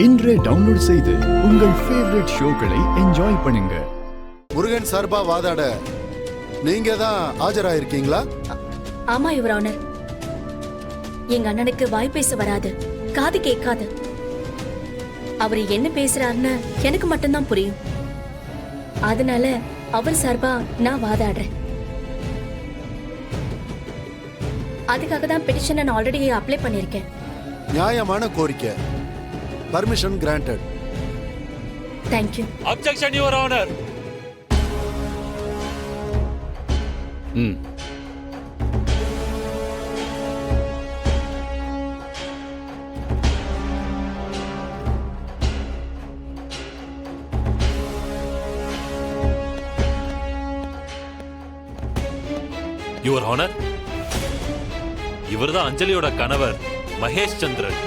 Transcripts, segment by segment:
இன்றே டவுன்லோட் செய்து உங்கள் ஃபேவரட் ஷோக்களை என்ஜாய் பண்ணுங்க. முருகன் சார்பா வாதாட நீங்க தான் ஆஜராயிருக்கீங்களா? ஆமா யுவர் ஆனர். எங்க அண்ணனுக்கு வாய் பேச வராது, காது கேட்காது. அவர் என்ன பேசுறாருன்னு எனக்கு மட்டும்தான் புரியும். அதனால அவர் சார்பா நான் வாதாடுறேன். அதுக்காக தான் பெட்டிஷன் நான் ஆல்ரெடி அப்ளை பண்ணிருக்கேன். நியாயமான கோரிக்கை. Permission granted. Thank you. Objection your honour. Your honour, இவர்தான் அஞ்சலியோட கணவர் மகேஷ் சந்திரன்.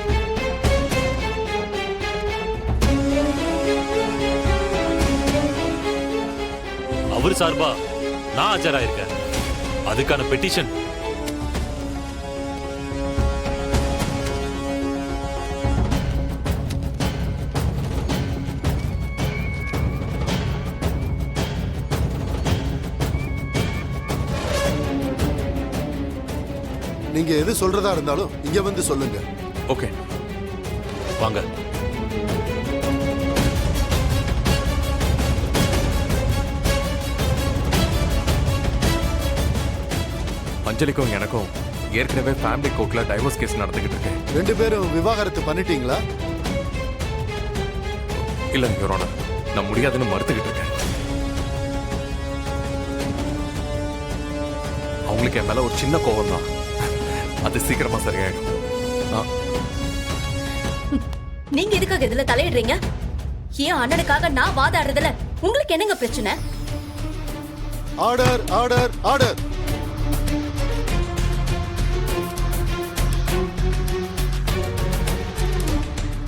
அவர் சார்பா நான் ஆஜராயிருக்கேன். அதுக்கான பெட்டிஷன். நீங்க எது சொல்றதா இருந்தாலும் இங்க வந்து சொல்லுங்க. ஓகே, வாங்க. அஞ்சலிக்கும் எனக்கும் ஏற்கனவே ஃபேமிலி கோர்ட்ல டைவர்ஸ் கேஸ் நடந்துகிட்டு இருக்கு. ரெண்டு பேரும் விவாகரத்து பண்ணிட்டீங்களா? இல்ல யுவர் ஆனர், நான் முடியாதுன்னு மறுத்துக்கிட்டு இருக்கேன். அவங்களுக்கு என் மேல ஒரு சின்ன கோபம் தான், அது சீக்கிரமா சரியாயிடும். நீங்க எதுக்காக இதுல தலையிடுறீங்க? ஏன் அண்ணனுக்காக நான் வாதாடுறதுல உங்களுக்கு என்னங்க பிரச்சனை? Order, order, order.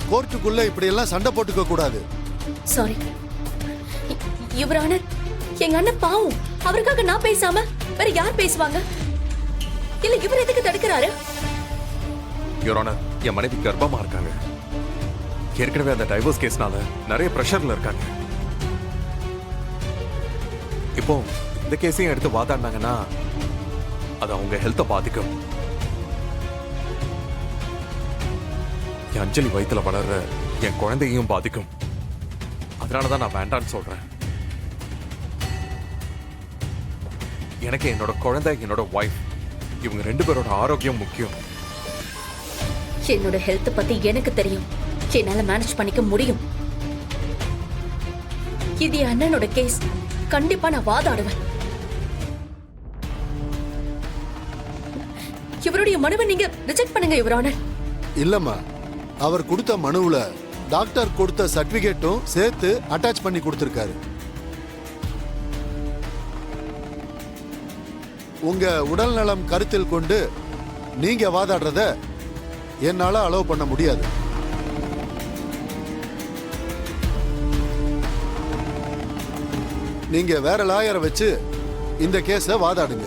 கோர்ட்டுக்குள்ள இப்படி எல்லாம் சண்டை போட்டுக்க கூடாது. சாரி யுவர் ஆனர், எங்க அண்ணன் பாவம். அவருக்காக நான் பேசாம வேற யார் பேசுவாங்க? இல்ல இவர் எதுக்கு தடுக்கிறாரு? யுவர் ஆனர், என் மனைவி கர்ப்பமா இருக்காங்க. ஏற்கனவே அந்த டைவர்ஸ் கேஸ்னால நிறைய பிரஷர்ல இருக்காங்க. இப்போ இந்த கேஸையும் எடுத்து வாதாடினாங்கன்னா அது அவங்க ஹெல்த்தை பாதிக்கும். என் அஞ்சலி வயித்துல வளர்ற என் குழந்தையையும் பாதிக்கும். அதனாலதான் நான் வேண்டான்னு சொல்றேன். எனக்கு என்னோட குழந்தை, என்னோட வைஃப், இவங்க ரெண்டு பேரோட ஆரோக்கியம் முக்கியம். என்னோட ஹெல்த் பத்தி எனக்கு தெரியும். என்னால மேனேஜ் பண்ணிக்க முடியும். இது என் அண்ணனோட கேஸ். கண்டிப்பா நான் வாதாடுவேன். இவருடைய மனுவை நீங்க ரிஜெக்ட் பண்ணுங்க யுவர் ஆனர். இல்லம்மா, அவர் கொடுத்த மனுவுல டாக்டர் கொடுத்த சர்டிபிகேட்டும் சேர்த்து அட்டாச் பண்ணி கொடுத்திருக்காரு. உங்க உடல் நலம் கருத்தில் கொண்டு நீங்க வாதாடுறத என்னால அலோவ் பண்ண முடியாது. நீங்க வேற லாயரை வச்சு இந்த கேஸை வாதாடுங்க.